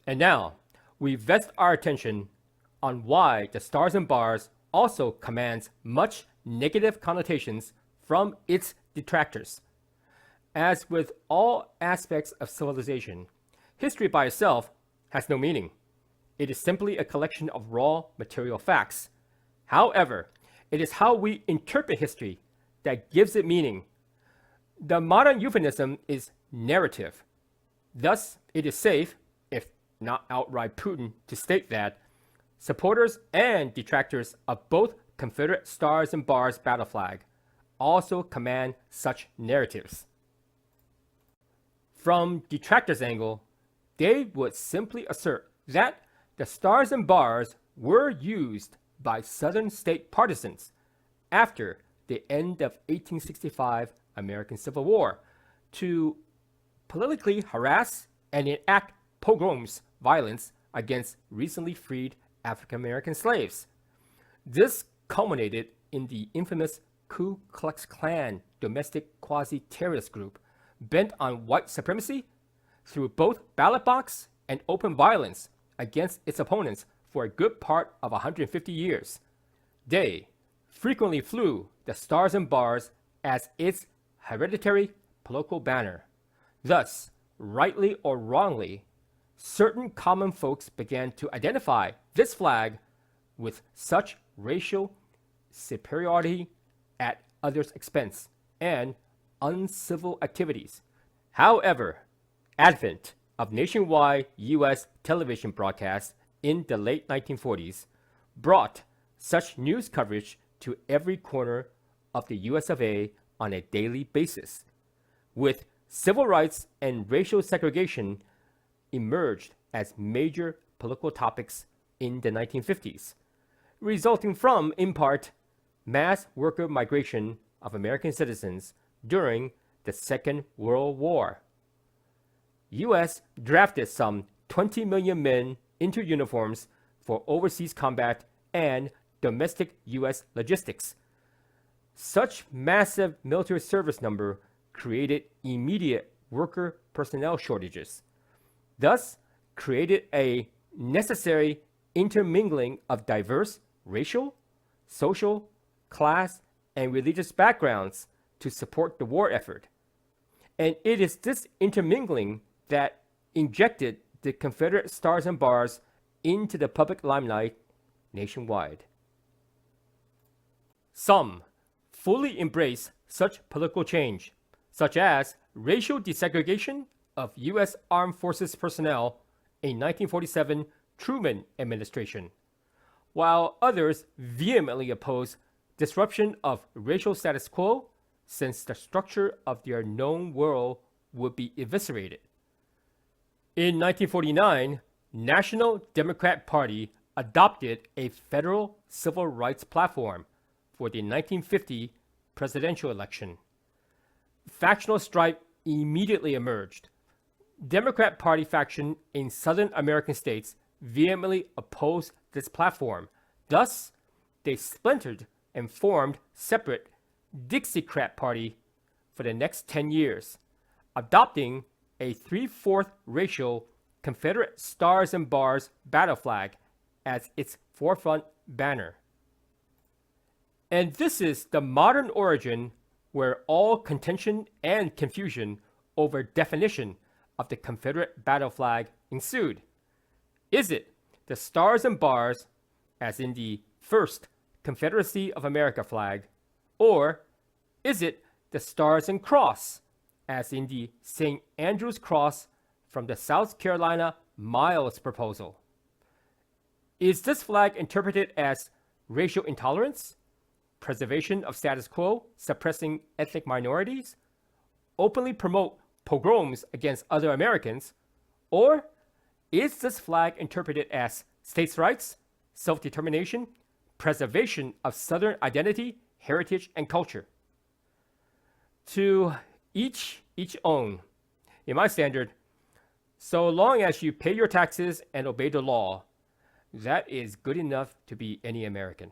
And now, we vest our attention on why the stars and bars also commands much negative connotations from its detractors. As with all aspects of civilization, history by itself has no meaning. It is simply a collection of raw material facts. However, it is how we interpret history that gives it meaning. The modern euphemism is narrative. Thus, it is safe, if not outright prudent, to state that supporters and detractors of both Confederate stars and bars battle flag also command such narratives. From detractors' angle, they would simply assert that the stars and bars were used by Southern state partisans after the end of 1865 American Civil War to politically harass and enact pogroms, violence against recently freed African American slaves. This culminated in the infamous Ku Klux Klan domestic quasi-terrorist group bent on white supremacy through both ballot box and open violence against its opponents for a good part of 150 years. They frequently flew the stars and bars as its hereditary political banner. Thus, rightly or wrongly, certain common folks began to identify this flag with such racial superiority at others' expense and uncivil activities. However, advent of nationwide U.S. television broadcasts in the late 1940s brought such news coverage to every corner of the US of A on a daily basis, with civil rights and racial segregation emerged as major political topics in the 1950s, resulting from, in part, mass worker migration of American citizens during the Second World War. U.S. drafted some 20 million men into uniforms for overseas combat and domestic U.S. logistics. Such massive military service number created immediate worker personnel shortages, thus created a necessary intermingling of diverse racial, social, class, and religious backgrounds to support the war effort. And it is this intermingling that injected the Confederate stars and bars into the public limelight nationwide. Some fully embrace such political change, such as racial desegregation of U.S. Armed Forces personnel in 1947 Truman administration, while others vehemently oppose disruption of racial status quo, since the structure of their known world would be eviscerated. In 1949, National Democrat Party adopted a federal civil rights platform for the 1950 presidential election. Factional strife immediately emerged. Democrat Party faction in Southern American states vehemently opposed this platform. Thus, they splintered and formed separate Dixiecrat Party for the next 10 years, adopting a 3/4 racial Confederate stars and bars battle flag as its forefront banner. And this is the modern origin where all contention and confusion over definition of the Confederate battle flag ensued. Is it the stars and bars, as in the first Confederacy of America flag, or is it the stars and cross, as in the St. Andrew's cross from the South Carolina Miles proposal? Is this flag interpreted as racial intolerance, preservation of status quo, suppressing ethnic minorities, openly promote pogroms against other Americans, or is this flag interpreted as states' rights, self-determination, preservation of Southern identity, heritage, and culture? To each own. In my standard, so long as you pay your taxes and obey the law, that is good enough to be any American.